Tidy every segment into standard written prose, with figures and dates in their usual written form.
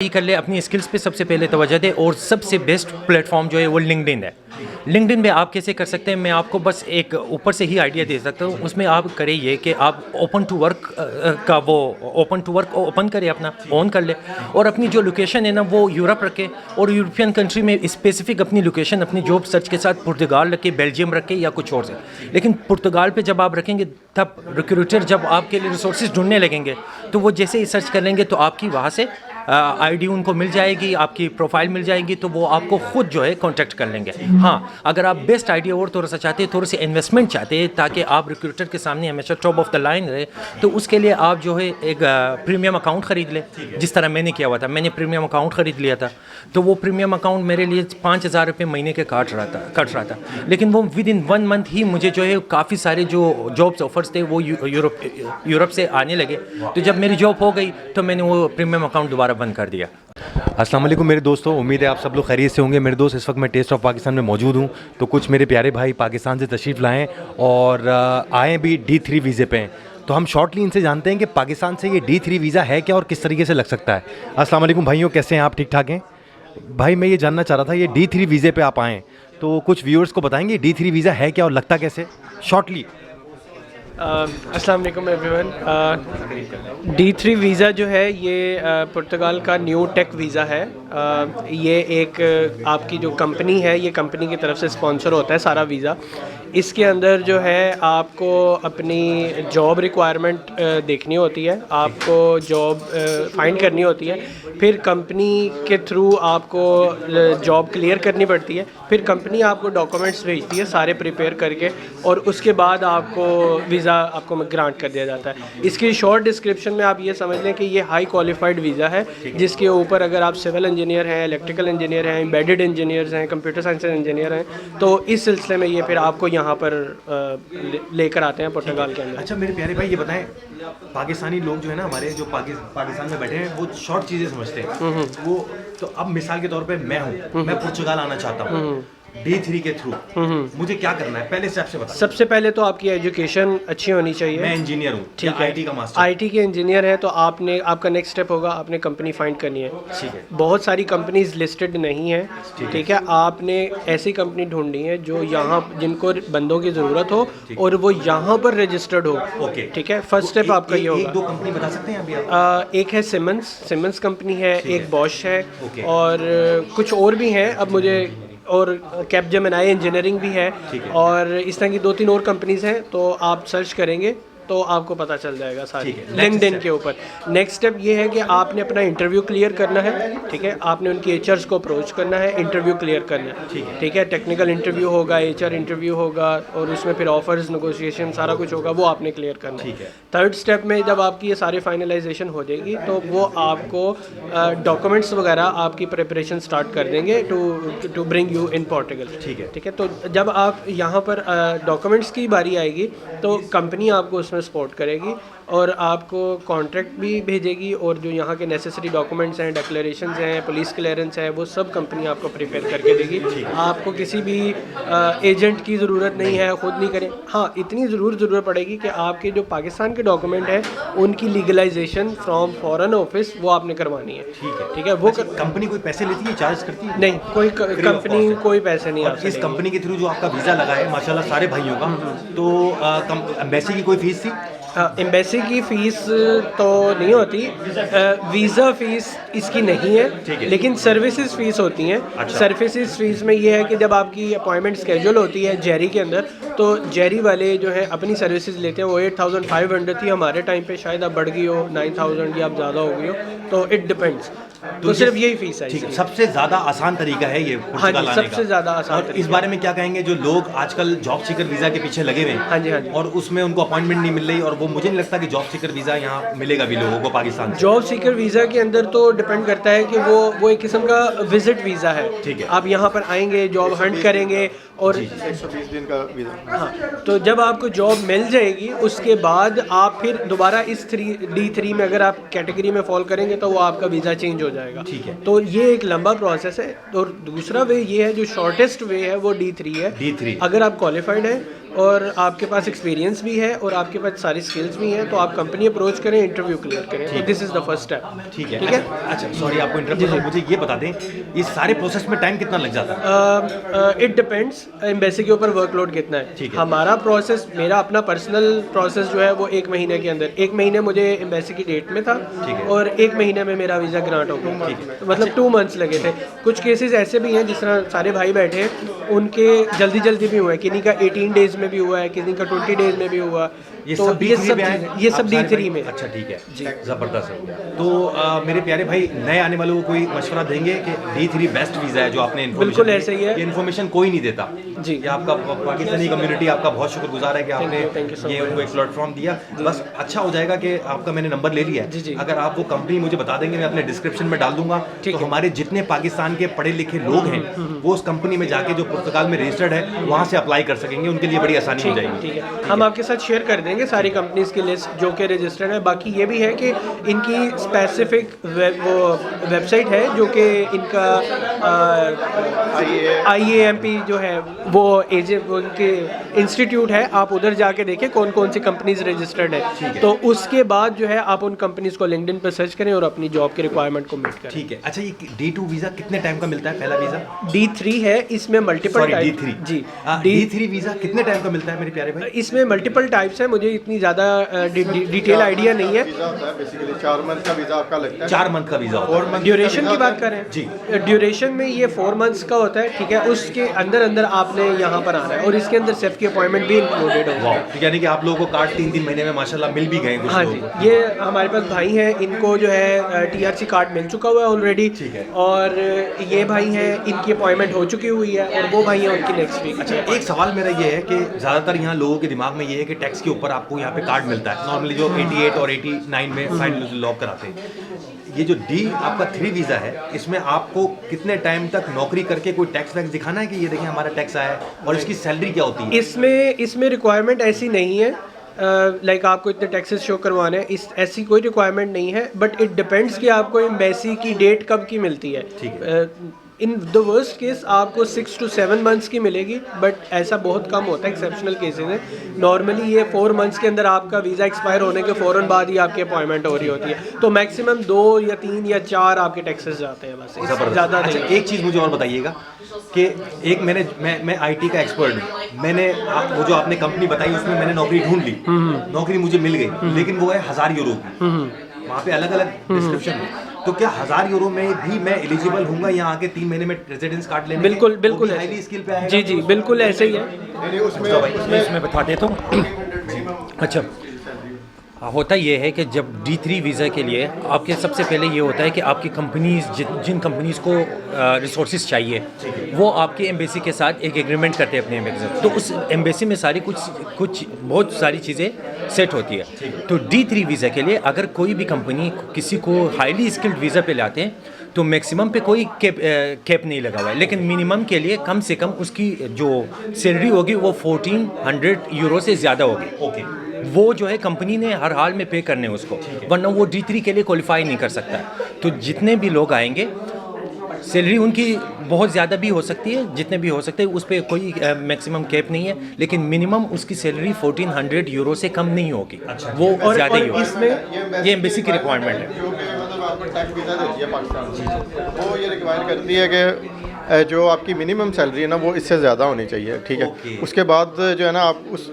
कर ले, अपनी स्किल्स पे सबसे पहले तवज्जो दे। और सबसे बेस्ट प्लेटफॉर्म जो है वो लिंक्डइन है। लिंक्डइन पे आप कैसे कर सकते हैं, मैं आपको बस एक ऊपर से ही आइडिया दे सकता हूँ। उसमें आप करें ये कि आप ओपन टू वर्क का वो ओपन टू वर्क ओपन करें, अपना ऑन कर ले, और अपनी जो लोकेशन है ना वो यूरोप रखे, और यूरोपियन कंट्री में स्पेसिफिक अपनी लोकेशन अपनी जॉब सर्च के साथ पुर्तगाल रखे, बेल्जियम रखे या कुछ और से। लेकिन पुर्तगाल पे जब आप रखेंगे तब रिक्रूटर जब आपके लिए रिसोर्सेज ढूंढने लगेंगे तो वो जैसे ही सर्च कर लेंगे तो आपकी वहाँ से आईडी उनको मिल जाएगी, आपकी प्रोफाइल मिल जाएगी, तो वो आपको खुद जो है कांटेक्ट कर लेंगे। हाँ, अगर आप बेस्ट आइडिया और थोड़ा सा चाहते हैं, थोड़ी सी इन्वेस्टमेंट चाहते हैं ताकि आप रिक्रूटर के सामने हमेशा टॉप ऑफ द लाइन रहे, तो उसके लिए आप जो है एक प्रीमियम अकाउंट ख़रीद लें, जिस तरह मैंने किया हुआ था। मैंने प्रीमियम अकाउंट ख़रीद लिया था, तो वो प्रीमियम अकाउंट मेरे लिए 5,000 रुपये महीने के कट रहा था। लेकिन वो विद इन 1 मंथ ही मुझे जो है काफ़ी सारे जो जॉब्स ऑफर्स थे वो यूरोप से आने लगे। तो जब मेरी जॉब हो गई तो मैंने वो प्रीमियम अकाउंट दोबारा बंद कर दिया। अस्सलाम वालेकुम मेरे दोस्तों, उम्मीद है आप सब लोग खैरियत से होंगे। मेरे दोस्त, इस वक्त मैं टेस्ट ऑफ पाकिस्तान में मौजूद हूँ। तो कुछ मेरे प्यारे भाई पाकिस्तान से तशरीफ़ लाएँ और आए भी D3 वीज़े पे हैं। तो हम शॉर्टली इनसे जानते हैं कि पाकिस्तान से ये D3 वीज़ा है क्या और किस तरीके से लग सकता है। अस्सलाम वालेकुम भाइयों, कैसे हैं आप? ठीक ठाक हैं भाई? मैं ये जानना चाह रहा था, ये D3 वीज़े पे आप आएँ तो कुछ व्यूअर्स को बताएंगे D3 वीज़ा है क्या और लगता कैसे, शॉर्टली। अस्सलाम वालेकुम एवरीवन। D3 वीज़ा जो है ये पुर्तगाल का न्यू टेक वीज़ा है। ये एक आपकी जो कंपनी है, ये कंपनी की तरफ से स्पॉन्सर होता है सारा वीज़ा। इसके अंदर जो है आपको अपनी जॉब रिक्वायरमेंट देखनी होती है, आपको जॉब फाइंड करनी होती है, फिर कंपनी के थ्रू आपको जॉब क्लियर करनी पड़ती है, फिर कंपनी आपको डॉक्यूमेंट्स भेजती है सारे प्रिपेयर करके, और उसके बाद आपको वीज़ा आपको ग्रांट कर दिया जाता है। इसकी शॉर्ट डिस्क्रिप्शन में आप ये समझ लें कि ये हाई क्वालिफाइड वीज़ा है, जिसके ऊपर अगर आप सिविल इंजीनियर हैं, इलेक्ट्रिकल इंजीनियर हैं, एम्बेडेड इंजीनियर्स हैं, कंप्यूटर साइंस इंजीनियर हैं, तो इस सिलसिले में ये फिर आपको यहाँ पर लेकर आते हैं पुर्तगाल के अंदर। अच्छा मेरे प्यारे भाई, ये बताएं, पाकिस्तानी लोग जो है ना हमारे, जो पाकिस्तान में बैठे हैं, वो शॉर्ट चीज़ें समझते हैं। वो तो अब मिसाल के तौर पे मैं हूँ, मैं पुर्तगाल आना चाहता हूँ D3 के थ्रू, मुझे क्या करना है? पहले स्टेप से बताओ। सबसे पहले तो आपकी एजुकेशन अच्छी होनी चाहिए। मैं इंजीनियर हूँ, ठीक है, IT का मास्टर। IT के इंजीनियर है तो आपका नेक्स्ट स्टेप होगा, आपने कंपनी फाइंड करनी है। ठीक है। बहुत सारी कंपनीज लिस्टेड नहीं है, ठीक है। आपने ऐसी कंपनी ढूंढनी है जो यहाँ, जिनको बंदों की ज़रूरत हो और वो यहाँ पर रजिस्टर्ड हो। ओके, ठीक है। फर्स्ट स्टेप आपका ये होगा। 1-2 कंपनी बता सकते हैं अभी आप? एक है सिमंस कंपनी है, एक बॉश है, और कुछ और भी हैं अब मुझे, और कैपजेमिनाई इंजीनियरिंग भी है, और इस तरह की 2-3 और कंपनीज हैं। तो आप सर्च करेंगे तो आपको पता चल जाएगा सारी लिंक्डइन के ऊपर। नेक्स्ट स्टेप ये है कि आपने अपना इंटरव्यू क्लियर करना है, ठीक है। आपने उनकी HRs को अप्रोच करना है, इंटरव्यू क्लियर करना है, ठीक है। टेक्निकल इंटरव्यू होगा, HR इंटरव्यू होगा, और उसमें फिर ऑफर्स, नेगोशिएशन सारा कुछ होगा, वो आपने क्लियर करना है। थर्ड स्टेप में जब आपकी ये सारी फाइनलाइजेशन हो जाएगी तो वो आपको डॉक्यूमेंट्स वगैरह आपकी प्रिपरेशन स्टार्ट कर देंगे to bring you in Portugal. ठीक है। तो जब आप यहाँ पर डॉक्यूमेंट्स की बारी आएगी तो कंपनी आपको उसमें सपोर्ट करेगी और आपको कॉन्ट्रैक्ट भी भेजेगी, और जो यहाँ के नेसेसरी डॉक्यूमेंट्स हैं, डिक्लेरेशंस हैं, पुलिस क्लियरेंस है, वो सब कंपनी आपको प्रिपेयर करके देगी। आपको किसी भी एजेंट की ज़रूरत नहीं है, ख़ुद नहीं करें। हाँ, इतनी ज़रूरत पड़ेगी कि आपके जो पाकिस्तान के डॉक्यूमेंट हैं उनकी लीगलाइजेशन फ्रॉम फॉरेन ऑफिस वो आपने करवानी है। ठीक है। वो कंपनी कोई पैसे लेती है, चार्ज करती है? नहीं, कोई कंपनी कोई पैसे नहीं। इस कंपनी के थ्रू जो आपका वीज़ा लगा है माशाल्लाह सारे भाइयों का, तो एम्बेसी की कोई फीस थी? एम्बेसी की फ़ीस तो नहीं होती, वीज़ा फ़ीस इसकी नहीं है, लेकिन सर्विसेज फ़ीस होती हैं। अच्छा। सर्विसेज फ़ीस में ये है कि जब आपकी अपॉइंटमेंट स्केड्यूल होती है जेरी के अंदर, तो जेरी वाले जो है अपनी सर्विसेज लेते हैं। वो 8,500 थी हमारे टाइम पे, शायद अब बढ़ गई हो 9,000 या अब ज़्यादा हो गई हो, तो इट डिपेंड्स। तो सिर्फ यही फीस है। ठीक है। सबसे ज़्यादा आसान तरीका है ये पुर्तगाल आने का। सबसे ज़्यादा आसान। और इस बारे में क्या कहेंगे जो लोग आजकल जॉब सीकर वीज़ा के पीछे लगे हुए हैं? हाँ जी। और उसमें उनको अपॉइंटमेंट नहीं मिल रही, और वो मुझे नहीं लगता कि जॉब सीकर वीज़ा यहाँ मिलेगा भी लोगों को पाकिस्तान से। जॉब सीकर वीज़ा के अंदर तो डिपेंड करता है कि वो एक किस्म का विजिट वीज़ा है। ठीक है। आप यहाँ पर आएंगे, जॉब हंट करेंगे, और 120 दिन का वीज़ा। हाँ, तो जब आपको जॉब मिल जाएगी उसके बाद आप फिर दोबारा इस D3 में अगर आप कैटेगरी में फॉल करेंगे तो वो आपका वीज़ा चेंज हो जाएगा। ठीक है। तो ये एक लंबा प्रोसेस है। और दूसरा वे ये है, जो शॉर्टेस्ट वे है वो D3 है। D3 अगर आप क्वालिफाइड हैं और आपके पास एक्सपीरियंस भी है और आपके पास सारी स्किल्स भी हैं, तो आप कंपनी अप्रोच करें, इंटरव्यू क्लियर करें। तो this is the first step. ठीक है। अच्छा सॉरी आपको इंटरप्ट कर, मुझे ये बता दें इस सारे प्रोसेस में टाइम कितना लग जाता है? इट डिपेंड्स एम्बेसी के ऊपर वर्कलोड कितना है। ठीक है। हमारा प्रोसेस, मेरा अपना पर्सनल प्रोसेस जो है वो 1 महीने के अंदर, 1 महीने मुझे एम्बेसी की डेट में था और 1 महीने में मेरा वीज़ा ग्रांट हो गया। तो मतलब 2 मंथ्स लगे थे। कुछ केसेस ऐसे भी हैं जिस तरह सारे भाई बैठे हैं, उनके जल्दी भी हुआ है, किन्हीं का 18 डेज में भी हुआ है, किन्हीं का 20 डेज में भी हुआ। ये तो सब ये सब D3 में। अच्छा ठीक है जी, ज़बरदस्त। तो मेरे प्यारे भाई नए आने वालों को कोई मशवरा देंगे कि D3 बेस्ट वीज़ा है जो आपने बिल्कुल ऐसे ही है। ये इन्फॉर्मेशन कोई नहीं देता जी। ये आपका पाकिस्तानी कम्युनिटी आपका बहुत शुक्रगुजार है कि आपने thank you so ये उनको एक प्लेटफॉर्म दिया। बस अच्छा हो जाएगा कि आपका मैंने नंबर ले लिया है। जी। अगर आप वो कंपनी मुझे बता देंगे मैं अपने डिस्क्रिप्शन में डाल दूंगा, तो हमारे जितने पाकिस्तान के पढ़े लिखे लोग हैं वो उस कंपनी में जाके जो पुर्तगाल में रजिस्टर्ड है वहाँ से अप्लाई कर सकेंगे, उनके लिए बड़ी आसानी हो जाएगी। ठीक है, हम आपके साथ शेयर कर देंगे सारी कंपनीज की लिस्ट जो कि रजिस्टर्ड है। बाकी ये भी है कि इनकी स्पेसिफिक वो वेबसाइट है जो कि इनका IAMP जो है वो उनके इंस्टीट्यूट है, आप उधर जाके देखें कौन कौन सी कंपनीज रजिस्टर्ड है। तो उसके बाद जो है आप उन कंपनीज को लिंक्डइन पर सर्च करें और अपनी जॉब के रिक्वायरमेंट को मीट करें। ठीक है। अच्छा ये D2 वीज़ा कितने टाइम का मिलता है? पहला वीज़ा D3 है, इसमें मल्टीपल टाइप। D3 जी। D3 वीज़ा कितने टाइम का मिलता है मेरे प्यारे भाई? इसमें मल्टीपल टाइप्स है, मुझे इतनी ज़्यादा डिटेल आइडिया नहीं है। वीज़ा होता है बेसिकली 4 मंथ का वीज़ा आपका लगता है। 4 मंथ का वीज़ा होता है। ड्यूरेशन की बात करें जी। ड्यूरेशन में ये 4 मंथ्स का होता है। ठीक है, उसके अंदर आपने यहाँ पर आना है और इसके अंदर सेफ की अपॉइंटमेंट भी इंक्लूडेड होगी। तो यानी कि आप लोगों को कार्ड 3-3 महीने में माशाल्लाह मिल भी गए कुछ हाँ लोग। जी, ये हमारे पास भाई हैं, इनको जो है TRC कार्ड मिल चुका हुआ है ऑलरेडी। ठीक है। और ये भाई हैं, इनकी अपॉइंटमेंट हो चुकी हुई है और वो भाई हैं उनकी नेक्स्ट वीक। अच्छा एक सवाल मेरा ये है कि ज़्यादातर यहाँ लोगों के दिमाग में ये है कि टैक्स के ऊपर आपको यहाँ पे कार्ड मिलता है नॉर्मली जो 88 और 89 में फाइनल लॉक कराते हैं। ये जो D आपका 3 वीज़ा है इसमें आपको कितने टाइम तक नौकरी करके कोई टैक्स वैक्स दिखाना है कि ये देखिए हमारा टैक्स आया है, और इसकी सैलरी क्या होती है? इसमें रिक्वायरमेंट ऐसी नहीं है लाइक आपको इतने टैक्सेस शो करवाने हैं, ऐसी कोई रिक्वायरमेंट नहीं है। बट इट डिपेंड्स कि आपको एम्बेसी की डेट कब की मिलती है। ठीक है। इन द वर्स्ट केस आपको 6 to 7 मंथ्स की मिलेगी, बट ऐसा बहुत कम होता है, एक्सेप्शनल केसेस हैं। नॉर्मली ये 4 मंथ्स के अंदर आपका वीज़ा एक्सपायर होने के फ़ौरन बाद ही आपकी अपॉइंटमेंट हो रही होती है। तो मैक्सिमम 2 या 3 या 4 आपके टैक्सेस जाते हैं, बस इससे ज़्यादा नहीं। अच्छा एक चीज़ मुझे और बताइएगा कि एक मैं IT का एक्सपर्ट हूँ, मैंने वो जो आपने कंपनी बताई उसमें मैंने नौकरी ढूंढ ली, नौकरी मुझे मिल गई, लेकिन वो है 1000 यूरो की, वहाँ पे अलग अलग डिस्क्रिप्शन है। तो क्या 1000 यूरो में भी मैं एलिजिबल हूँगा यहाँ आके 3 महीने में रेजिडेंस कार्ड लेने? बिल्कुल हाईली स्किल पे आएगा। जी बिल्कुल ऐसे ही है। नहीं, उसमें बता देता हूँ। अच्छा होता ये है कि जब D3 वीज़ा के लिए आपके सबसे पहले ये होता है कि आपकी कंपनीज जिन कंपनीज़ को रिसोर्सेज चाहिए वो आपके एम्बेसी के साथ एक एग्रीमेंट करते हैं अपने एम्बेसी, तो उस एम्बेसी में सारी कुछ बहुत सारी चीज़ें सेट होती है। तो D3 वीज़ा के लिए अगर कोई भी कंपनी किसी को हाईली स्किल्ड वीज़ा पे लाते हैं तो मैक्सिमम पे कोई कैप नहीं लगा हुआ है, लेकिन मिनिमम के लिए कम से कम उसकी जो सैलरी होगी वो 1400 यूरो से ज़्यादा होगी। ओके, वो जो है कंपनी ने हर हाल में पे करने उसको, वरना वो D3 के लिए क्वालिफाई नहीं कर सकता। तो जितने भी लोग आएंगे सैलरी उनकी बहुत ज़्यादा भी हो सकती है, जितने भी हो सकते हैं उस पर कोई मैक्सिमम कैप नहीं है, लेकिन मिनिमम उसकी सैलरी 1400 यूरो से कम नहीं होगी। अच्छा, वो ज़्यादा ही होगी। इसमें ये एम्बेसी की रिक्वायरमेंट है। जो कि मतलब आपको टैक्स वीज़ा देती है पाकिस्तान, वो ये रिक्वायर करती है कि जो आपकी मिनिमम सैलरी है ना वो इससे ज़्यादा होनी चाहिए। ठीक है। उसके बाद जो है ना आप उस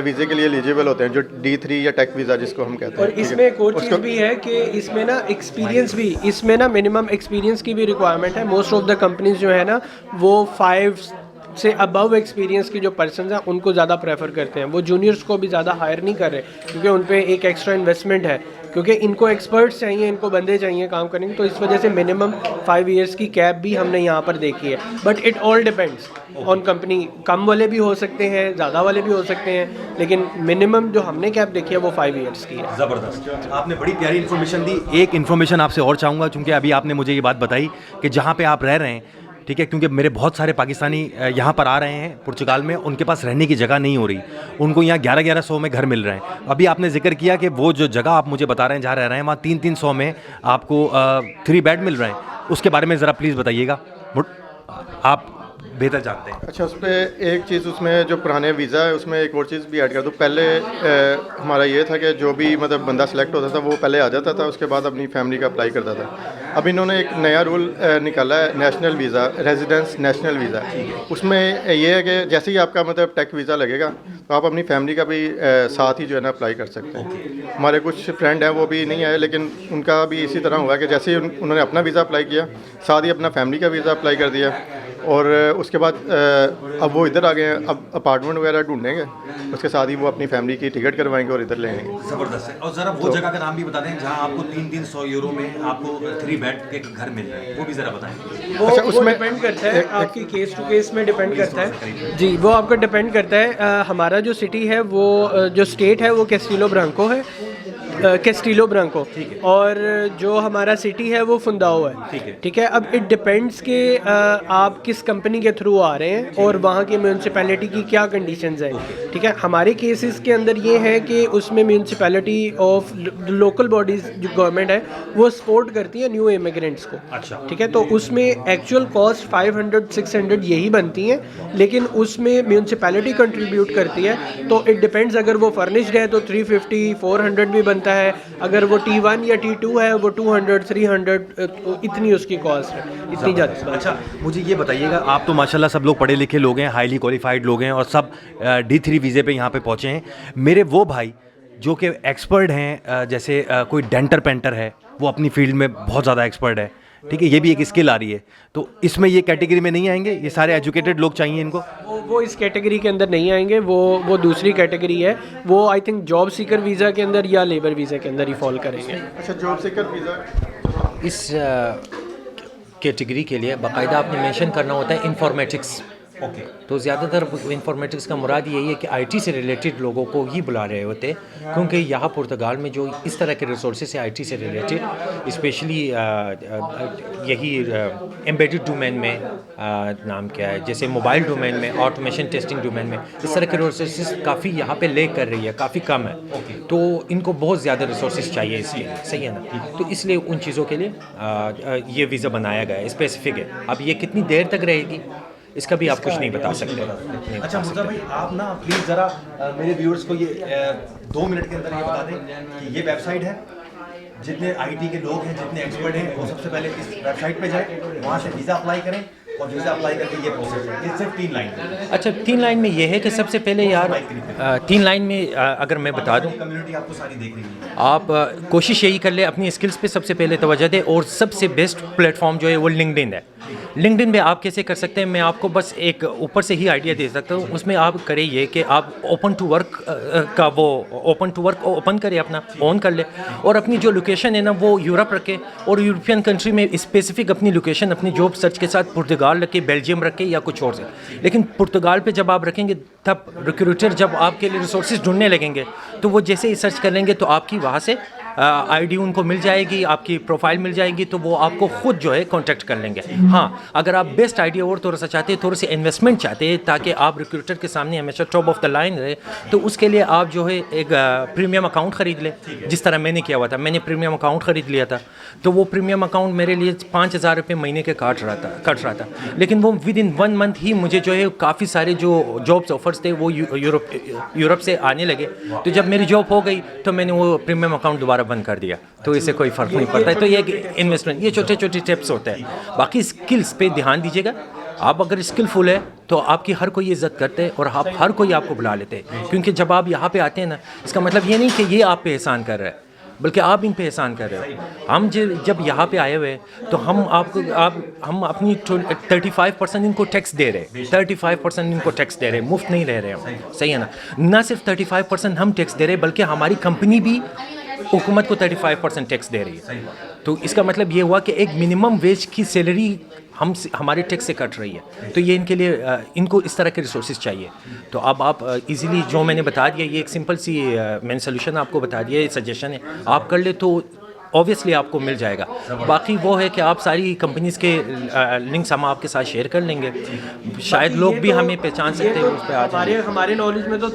वीज़े के लिए एलिजिबल होते हैं, जो D3 या टेक वीज़ा जिसको हम कहते हैं। और इसमें एक और चीज़ भी है कि इसमें ना एक्सपीरियंस भी, इसमें ना मिनिमम एक्सपीरियंस की भी रिक्वायरमेंट है। मोस्ट ऑफ द कंपनीज जो है ना वो 5 से अबव एक्सपीरियंस की जो पर्सन हैं उनको ज़्यादा प्रेफर करते हैं। वो जूनियर्स को भी ज़्यादा हायर नहीं कर रहे क्योंकि उन पे एक एक्स्ट्रा इन्वेस्टमेंट है, क्योंकि इनको एक्सपर्ट्स चाहिए, इनको बंदे चाहिए काम करने के। तो इस वजह से मिनिमम 5 इयर्स की कैप भी हमने यहाँ पर देखी है। But it all depends on company, कम वाले भी हो सकते हैं, ज़्यादा वाले भी हो सकते हैं, लेकिन मिनिमम जो हमने कैप देखी है वो 5 इयर्स की है। ज़बरदस्त, आपने बड़ी प्यारी इन्फॉर्मेशन दी। एक इन्फॉर्मेशन आपसे और चाहूँगा, क्योंकि अभी आपने मुझे ये बात बताई कि जहाँ पे आप रह रहे हैं, ठीक है, क्योंकि मेरे बहुत सारे पाकिस्तानी यहाँ पर आ रहे हैं पुर्तगाल में, उनके पास रहने की जगह नहीं हो रही, उनको यहाँ 1100 में घर मिल रहे हैं। अभी आपने जिक्र किया कि वो जो जगह आप मुझे बता रहे हैं जहाँ रह रहे हैं वहाँ 300 में आपको 3 बेड मिल रहे हैं, उसके बारे में ज़रा प्लीज़ बताइएगा। आप बेहतर जानते हैं। अच्छा, उस पर एक चीज़, उसमें जो पुराने वीज़ा है उसमें एक और चीज़ भी ऐड कर दूँ। पहले हमारा ये था कि जो भी मतलब बंदा सेलेक्ट होता था वो पहले आ जाता था, उसके बाद अपनी फैमिली का अप्लाई करता था। अब इन्होंने एक नया रूल निकाला है, national visa, residence national visa. उसमें ये है कि जैसे ही आपका मतलब टेक वीज़ा लगेगा तो आप अपनी फैमिली का भी साथ ही जो है ना अप्लाई कर सकते हैं। हमारे कुछ फ्रेंड हैं वो भी नहीं आए, लेकिन उनका भी इसी तरह हुआ कि जैसे ही उन्होंने अपना वीज़ा अप्लाई किया, साथ ही अपना फैमिली का वीज़ा अप्लाई कर दिया, और उसके बाद अब वो इधर आ गए हैं। अब अपार्टमेंट वगैरह ढूंढेंगे, उसके साथ ही वो अपनी फैमिली की टिकट करवाएंगे और इधर ले आएंगे। ज़बरदस्त है। और ज़रा वो जगह का नाम भी बता दें जहाँ आपको 300 यूरो में आपको 3 बेड के घर मिल रहे हैं, वो भी ज़रा बताएं। वो अच्छा, वो उसमें डिपेंड करता है आपकी केस टू केस में डिपेंड करता है जी, वो आपका डिपेंड करता है। हमारा जो सिटी है वो जो स्टेट है वो कैस्टिलो ब्रांको है, कैस्टिलो ब्रांको, और जो हमारा सिटी है वो फुंदाओ है। ठीक है, अब इट डिपेंड्स कि आप किस कंपनी के थ्रू आ रहे हैं और वहाँ की म्यूनसिपैलिटी की क्या कंडीशंस हैं। ठीक है, हमारे केसेस के अंदर ये है कि उसमें म्यूनसिपैलिटी ऑफ लोकल बॉडीज़ जो गवर्नमेंट है वो सपोर्ट करती है न्यू इमिग्रेंट्स को। अच्छा। ठीक है, तो उसमें एक्चुअल कॉस्ट 500-600 यही बनती हैं, लेकिन उसमें म्यूनसिपैलिटी कंट्रीब्यूट करती है। तो इट डिपेंड्स, अगर वो फर्निश्ड है तो 350-400 भी बनता है, अगर वो T1 या T2 है वो 200-300, इतनी उसकी कॉस्ट है, इतनी ज़्यादा। अच्छा, मुझे ये बताइएगा, आप तो माशाल्लाह सब लोग पढ़े लिखे लोग हैं, हाईली क्वालिफाइड लोग हैं और सब D3 वीज़े पे यहाँ पे पहुँचे हैं। मेरे वो भाई जो कि एक्सपर्ट हैं, जैसे कोई डेंटर पेंटर है, वो अपनी फील्ड में बहुत ज़्यादा एक्सपर्ट है, ठीक है, ये भी एक स्किल आ रही है, तो इसमें ये कैटेगरी में नहीं आएंगे? ये सारे एजुकेटेड लोग चाहिए इनको? वो इस कैटेगरी के अंदर नहीं आएंगे, वो दूसरी कैटेगरी है। वो I think job seeker visa के अंदर या लेबर वीज़ा के अंदर ही फॉल करेंगे। अच्छा, जॉब सीकर वीज़ा इस कैटेगरी के लिए बाकायदा आपने मेंशन करना होता है इंफॉर्मेटिक्स। ओके। तो ज़्यादातर इंफॉर्मेटिक्स का मुराद यही है कि आईटी से रिलेटेड लोगों को ही बुला रहे होते, क्योंकि यहाँ पुर्तगाल में जो इस तरह के रिसोर्सेज है आईटी से रिलेटेड, स्पेशली यही एम्बेडेड डोमेन में, नाम क्या है, जैसे मोबाइल डोमेन में, ऑटोमेशन टेस्टिंग डोमेन में, इस तरह के रिसोर्सेज काफ़ी यहाँ पे ले कर रही है, काफ़ी कम है। तो इनको बहुत ज़्यादा रिसोर्सेज चाहिए इसके लिए, सही है ना? तो इसलिए उन चीज़ों के लिए ये वीज़ा बनाया गया है, स्पेसिफिक है। अब ये कितनी देर तक रहेगी इसका भी आप कुछ नहीं बता सकते। अच्छा मुर्जा भाई, आप ना प्लीज़ ज़रा मेरे व्यूअर्स को ये 2 मिनट के अंदर ये बता दें कि ये वेबसाइट है, जितने आईटी के लोग हैं, जितने एक्सपर्ट हैं, वो सबसे पहले इस वेबसाइट पे जाए, वहाँ से वीज़ा अप्लाई करें, और वीज़ा अप्लाई करके ये प्रोसेस है। ये सिर्फ 3 लाइन। अच्छा, 3 लाइन में ये है कि सबसे पहले यार 3 लाइन में अगर मैं बता दूं, कम्युनिटी आपको सारी देख रही है, आप कोशिश यही कर ले अपनी स्किल्स पे सबसे पहले तवज्जो दे, और सबसे बेस्ट प्लेटफॉर्म जो है वो लिंक्डइन है। लिंक्डइन पे आप कैसे कर सकते हैं, मैं आपको बस एक ऊपर से ही आइडिया दे सकता हूँ। उसमें आप करें ये कि आप ओपन टू वर्क का वो ओपन टू वर्क ओपन करें, अपना ऑन कर ले, और अपनी जो लोकेशन है ना वो यूरोप रखे, और यूरोपियन कंट्री में स्पेसिफिक अपनी लोकेशन अपनी जॉब सर्च के साथ पुर्तगाल रखे, बेल्जियम रखे या कुछ और से। लेकिन पुर्तगाल पे जब आप रखेंगे तब रिक्रूटर जब आपके लिए रिसोर्सेज ढूंढने लगेंगे तो वो जैसे ही सर्च करेंगे तो आपकी वहाँ से आईडी उनको मिल जाएगी, आपकी प्रोफाइल मिल जाएगी, तो वो आपको खुद जो है कांटेक्ट कर लेंगे। हाँ, अगर आप बेस्ट आइडिया और थोड़ा सा चाहते हैं, थोड़ी सी इन्वेस्टमेंट चाहते हैं ताकि आप रिक्रूटर के सामने हमेशा टॉप ऑफ द लाइन रहे, तो उसके लिए आप जो है एक प्रीमियम अकाउंट ख़रीद लें, जिस तरह मैंने किया हुआ था। मैंने प्रीमियम अकाउंट ख़रीद लिया था, तो वो प्रीमियम अकाउंट मेरे लिए 5,000 रुपये महीने के कट रहा था, लेकिन वो विद इन 1 मंथ ही मुझे जो है काफ़ी सारे जो जॉब्स ऑफर्स थे वो यूरोप से आने लगे। तो जब मेरी जॉब हो गई तो मैंने वो प्रीमियम अकाउंट दोबारा बंद कर दिया, तो इससे कोई फ़र्क नहीं पड़ता है। तो ये इन्वेस्टमेंट, ये छोटे छोटे टिप्स होते हैं। बाकी स्किल्स पे ध्यान दीजिएगा। आप अगर स्किलफुल है तो आपकी हर कोई इज़्ज़त करते हैं और आप हर कोई आपको बुला लेते हैं, क्योंकि जब आप यहाँ पे आते हैं ना, इसका मतलब ये नहीं कि ये आप पे एहसान कर रहा है, बल्कि आप इन पे एहसान कर रहे हो। हम जब यहाँ पे आए हुए तो हम अपनी 35% इनको टैक्स दे रहे, 35% इनको टैक्स दे रहे, मुफ्त नहीं रह रहे हम, सही है ना? ना सिर्फ 35% हम टैक्स दे रहे, बल्कि हमारी कंपनी भी हुकूमत को 35% टैक्स दे रही है। तो इसका मतलब ये हुआ कि एक मिनिमम वेज की सैलरी हमारे टैक्स से कट रही है। तो ये इनके लिए इनको इस तरह के रिसोर्सेज चाहिए। तो अब आप इजीली जो मैंने बता दिया, ये एक सिंपल सी मैंने सोल्यूशन आपको बता दिया, ये सजेशन है, आप कर ले तो ऑब्वियसली आपको मिल जाएगा। बाकी वो है कि आप सारी कंपनीज़ के लिंक्स हम आपके साथ शेयर कर लेंगे, शायद लोग भी हमें पहचान सकते हैं उस पर। हमारे नॉलेज में तो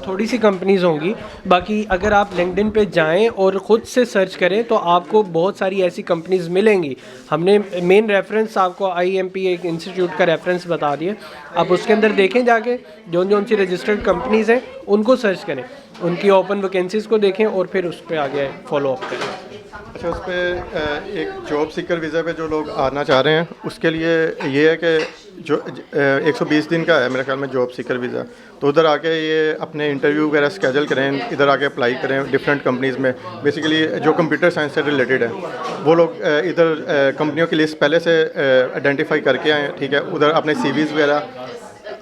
थोड़ी सी कंपनीज़ होंगी, बाकी अगर आप लिंक्डइन पे जाएं और ख़ुद से सर्च करें तो आपको बहुत सारी ऐसी कंपनीज़ मिलेंगी। हमने मेन रेफरेंस आपको IMP एक इंस्टीट्यूट का रेफरेंस बता दिए, आप उसके अंदर देखें जाके जौन सी रजिस्टर्ड कंपनीज़ हैं उनको सर्च करें, उनकी ओपन वैकेंसीज़ को देखें और फिर उस पर आगे फॉलो अप करें। अच्छा, उस पर एक जॉब सीकर वीज़ा पे जो लोग आना चाह रहे हैं उसके लिए ये है कि जो 120 दिन का है मेरे ख्याल में जॉब सीकर वीज़ा, तो उधर आके ये अपने इंटरव्यू वगैरह स्केजल करें, इधर आके अप्लाई करें डिफरेंट कंपनीज़ में। बेसिकली जो कंप्यूटर साइंस से रिलेटेड है वो लोग इधर कंपनियों की लिस्ट पहले से आइडेंटिफाई करके आएँ, ठीक है। उधर अपने CVs वगैरह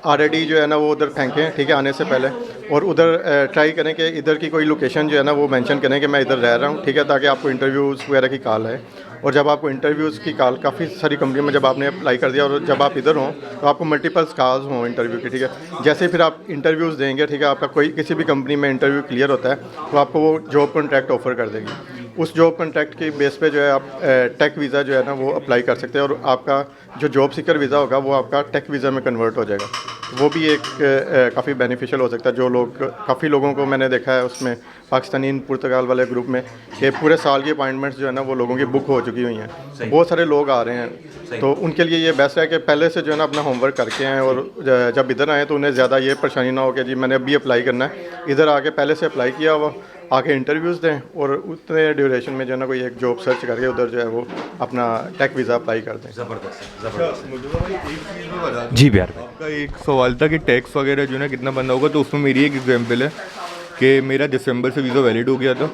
ऑलरेडी जो है ना वो उधर फेंकें, ठीक है, आने से पहले। और उधर ट्राई करें कि इधर की कोई लोकेशन जो है ना वो मेंशन करें कि मैं इधर रह रहा हूँ, ठीक है, ताकि आपको इंटरव्यूज़ वगैरह की कॉल आए। और जब आपको इंटरव्यूज़ की कॉल काफ़ी सारी कंपनी में जब आपने अप्लाई कर दिया और जब आप इधर हों तो आपको मल्टीपल कॉल्स हों इंटरव्यू की, ठीक है। जैसे फिर आप इंटरव्यूज़ देंगे, ठीक है, आपका कोई किसी भी कंपनी में इंटरव्यू क्लियर होता है तो आपको वो जॉब कॉन्ट्रैक्ट ऑफ़र कर देगी। उस जॉब कॉन्ट्रैक्ट की बेस पे जो है आप टेक वीज़ा जो है ना वो अप्लाई कर सकते हैं और आपका जो जॉब सीकर वीज़ा होगा वो आपका टेक वीज़ा में कन्वर्ट हो जाएगा। वो भी एक काफ़ी बेनिफिशियल हो सकता है। जो लोग, काफ़ी लोगों को मैंने देखा है उसमें पाकिस्तानी पुर्तगाल वाले ग्रुप में कि पूरे साल की अपॉइंटमेंट्स जो है ना वो लोगों की बुक हो चुकी हुई हैं, बहुत सारे लोग आ रहे हैं। तो उनके लिए ये बेस्ट है कि पहले से जो है ना अपना होमवर्क करके आएँ और जब इधर आएँ तो उन्हें ज़्यादा ये परेशानी ना हो कि जी मैंने अभी अप्लाई करना है। इधर आके पहले से अप्लाई किया हुआ आके इंटरव्यूज़ दें और उतने ड्यूरेशन में जो है ना कोई एक जॉब सर्च करके उधर जो है वो अपना टेक वीज़ा अप्लाई कर दें। जी प्यार भाई। आपका एक सवाल था कि टैक्स वगैरह जो है ना कितना बनना होगा, तो उसमें मेरी एक एग्जांपल है कि मेरा दिसंबर से वीज़ा वैलिड हो गया था।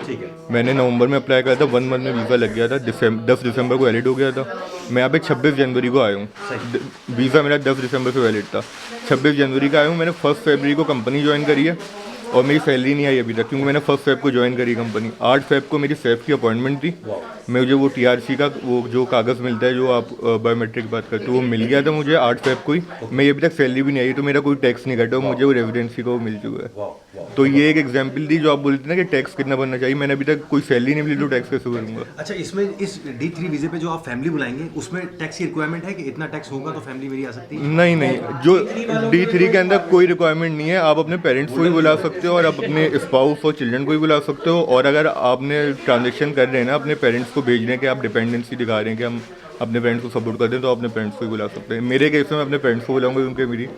मैंने नवंबर में अप्लाई करा था, 1 मंथ में वीज़ा लग गया था, 10 दिसंबर को वैलिड हो गया था। मैं यहाँ पे 26 जनवरी को आया हूँ, वीज़ा मेरा 10 दिसंबर से वैलिड था, 26 जनवरी का आया हूँ। मैंने 1 फरवरी को कंपनी ज्वाइन करी है और मेरी सैलरी नहीं आई अभी तक, क्योंकि मैंने 1 फेब को ज्वाइन करी कंपनी। 8 फेब को मेरी सेफ की अपॉइंटमेंट थी, मुझे वो TRC का वो जो कागज़ मिलता है जो आप बायोमेट्रिक बात करते हो वो मिल गया था मुझे 8 फेब को ही। मैं अभी तक सैलरी भी नहीं आई, तो मेरा कोई टैक्स नहीं कटा, मुझे वो रेजिडेंसी का वो मिल चुका है। तो ये एक एग्जाम्पल थी जो आप बोलते ना कि टैक्स कितना बनना चाहिए। मैंने अभी तक कोई सैलरी नहीं मिली तो टैक्स कैसे भरूंगा। अच्छा, इसमें इस D3 वीज़े पे जो आप फैमिली बुलाएंगे उसमें टैक्स की रिक्वायरमेंट है कि इतना टैक्स होगा तो फैमिली मेरी आ सकती है? नहीं नहीं, जो D3 के अंदर कोई रिक्वायरमेंट नहीं है। आप अपने पेरेंट्स को भी बुला सकते हो और आप अपने स्पाउस और चिल्ड्रन को भी बुला सकते हो। और अगर आपने ट्रांजेक्शन कर रहे हैं ना अपने पेरेंट्स को भेजने के, आप डिपेंडेंसी दिखा रहे हैं कि हम अपने पेरेंट्स को सपोर्ट करते हैं, तो अपने पेरेंट्स को भी बुला सकते हैं। मेरे केस में मैं अपने पेरेंट्स को बुलाऊंगा क्योंकि मेरी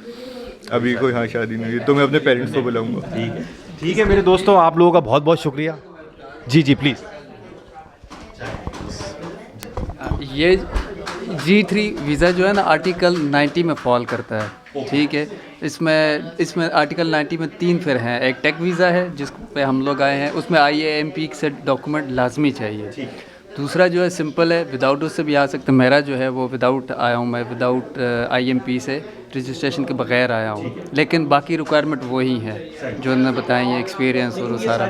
अभी कोई शादी नहीं हुई, तो मैं अपने पेरेंट्स को बुलाऊंगा। ठीक है मेरे दोस्तों, आप लोगों का बहुत बहुत शुक्रिया। जी प्लीज़। ये G3 वीज़ा जो है ना आर्टिकल 90 में फॉल करता है, ठीक है। इसमें आर्टिकल 90 में 3 फिर हैं। एक टेक वीज़ा है जिस पे हम लोग आए हैं, उसमें IAMP से डॉक्यूमेंट लाजमी चाहिए। दूसरा जो है सिंपल है, विदाउट उससे भी आ सकते। मेरा जो है वो विदाउट आया हूँ, मैं विदाउट IMP से रजिस्ट्रेशन के बगैर आया हूँ, लेकिन बाकी रिक्वायरमेंट वही है जो उन्होंने बताई है, एक्सपीरियंस और वो सारा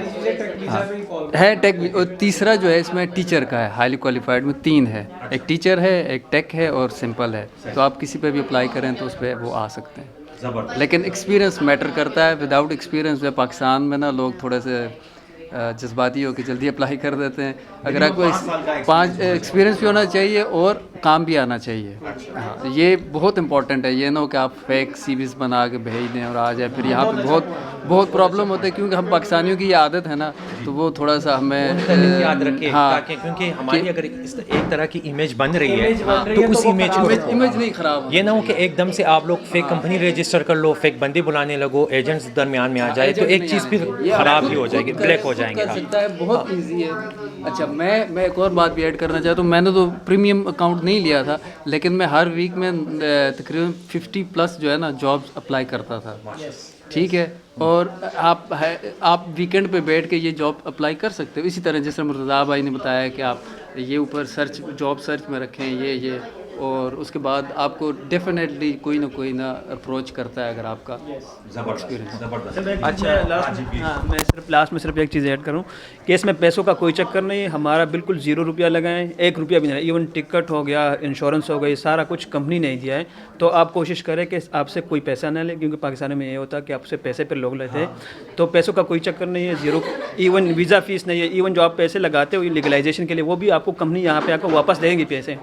है। टेक और तीसरा जो है इसमें टीचर का है, हाईली क्वालिफाइड में 3 है, एक टीचर है, एक टेक है और सिंपल है। तो आप किसी पे भी अप्लाई करें तो उस पर वो आ सकते हैं, लेकिन एक्सपीरियंस मैटर करता है। विदाउट एक्सपीरियंस जो पाकिस्तान में ना लोग थोड़े से जज्बाती हो कि जल्दी अप्लाई कर देते हैं। अगर आपको 5 एक्सपीरियंस भी होना चाहिए और काम भी आना चाहिए। हाँ, ये बहुत इंपॉर्टेंट है। ये ना हो कि आप फेक CVs बना के भेज दें और आ जाए, फिर यहाँ पे बहुत प्रॉब्लम होता है, क्योंकि हम पाकिस्तानियों की ये आदत है ना, तो वो थोड़ा सा हमें याद रखें। हाँ, ताकि क्योंकि हमारी अगर एक तरह की इमेज बन रही है तो उस इमेज नहीं ख़राब। ये ना हो कि एकदम से आप लोग फेक कंपनी रजिस्टर कर लो, फेक बंदे बुलाने लगो, एजेंट्स दरमियान में आ जाए, तो एक चीज़ फिर ख़राब ही हो जाएगी, ब्लैक हो जाएंगे। कर सकता है, बहुत ईजी है। अच्छा, मैं एक और बात भी ऐड करना चाहता हूँ। मैंने तो प्रीमियम अकाउंट नहीं लिया था, लेकिन मैं हर वीक में तकरीबन 50+ जो है ना जॉब्स अप्लाई करता था, ठीक है। और आप वीकेंड पे बैठ के ये जॉब अप्लाई कर सकते हो। इसी तरह जैसे मुर्तज़ा भाई ने बताया कि आप ये ऊपर जॉब सर्च में रखें ये और उसके बाद आपको डेफिनेटली कोई ना अप्रोच करता है अगर आपका एक्सपीरियंस। अच्छा, मैं सिर्फ लास्ट में सिर्फ एक चीज़ ऐड करूं कि इसमें पैसों का कोई चक्कर नहीं है। हमारा बिल्कुल 0 रुपया लगाएं, 1 रुपया भी नहीं। इवन टिकट हो गया, इंश्योरेंस हो गई, सारा कुछ कंपनी ने दिया है। तो आप कोशिश करें कि आपसे कोई पैसा ना ले, क्योंकि पाकिस्तान में ये होता है कि आपसे पैसे पर लोग लेते हैं। तो पैसों का कोई चक्कर नहीं है, 0। इवन वीज़ा फ़ीस नहीं है। इवन जो आप पैसे लगाते हो लीगलाइजेशन के लिए, वो भी आपको कंपनी यहाँ पे आकर वापस देंगी पैसे।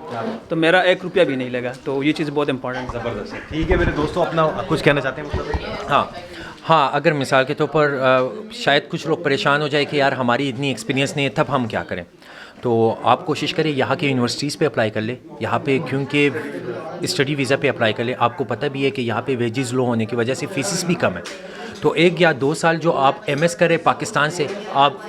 तो मेरा 1 रुपया भी नहीं लगा। तो ये चीज़ बहुत इंपॉर्टेंट है। ज़बरदस्त है। ठीक है मेरे दोस्तों, अपना कुछ कहना चाहते हैं? हाँ, हाँ, अगर मिसाल के तौर पर शायद कुछ लोग परेशान हो जाए कि यार हमारी इतनी एक्सपीरियंस नहीं है, तब हम क्या करें। तो आप कोशिश करें यहाँ के यूनिवर्सिटीज़ पे अप्लाई कर ले, यहाँ पे क्योंकि स्टडी वीज़ा पे अप्लाई कर ले। आपको पता भी है कि यहाँ पे वेजेस लो होने की वजह से फीसिस भी कम है। तो 1 या 2 साल जो आप MS करें पाकिस्तान से, आप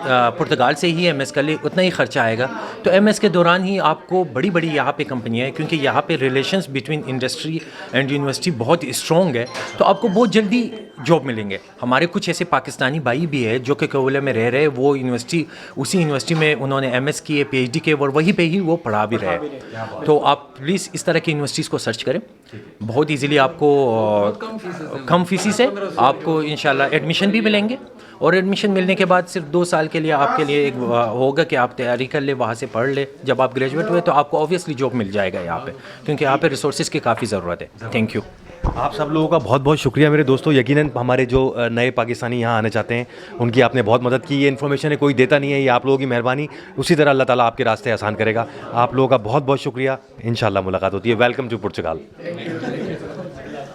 पुर्तगाल से ही MS कर ले, उतना ही ख़र्चा आएगा। तो MS के दौरान ही आपको बड़ी बड़ी यहाँ पे कंपनियाँ हैं, क्योंकि यहाँ पे relations between industry and university बहुत स्ट्रॉन्ग है, तो आपको बहुत जल्दी जॉब मिलेंगे। हमारे कुछ ऐसे पाकिस्तानी भाई भी है जो कि कोयले में रह रहे, वो यूनिवर्सिटी, उसी यूनिवर्सिटी में उन्होंने MS किए, PhD किए, और वहीं पे ही वो पढ़ा भी रहे। तो आप प्लीज़ इस तरह की यूनिवर्सिटीज़ को सर्च करें, बहुत ईजीली आपको कम फीसी से आपको इंशाल्लाह एडमिशन भी मिलेंगे। और एडमिशन मिलने के बाद सिर्फ 2 साल के लिए आपके लिए एक होगा कि आप तैयारी कर ले, वहाँ से पढ़ ले। जब आप ग्रेजुएट हुए तो आपको ऑब्वियसली जॉब मिल जाएगा यहाँ पे, क्योंकि यहाँ पे रिसोर्सेज की काफ़ी ज़रूरत है। Thank you. आप सब लोगों का बहुत बहुत शुक्रिया मेरे दोस्तों। यकीनन हमारे जो नए पाकिस्तानी यहाँ आने चाहते हैं उनकी आपने बहुत मदद की। ये इन्फॉर्मेशन है कोई देता नहीं है, ये आप लोगों की मेहरबानी। उसी तरह अल्लाह ताला आपके रास्ते आसान करेगा। आप लोगों का बहुत बहुत शुक्रिया। इंशाल्लाह मुलाकात होती है। Welcome to Portugal.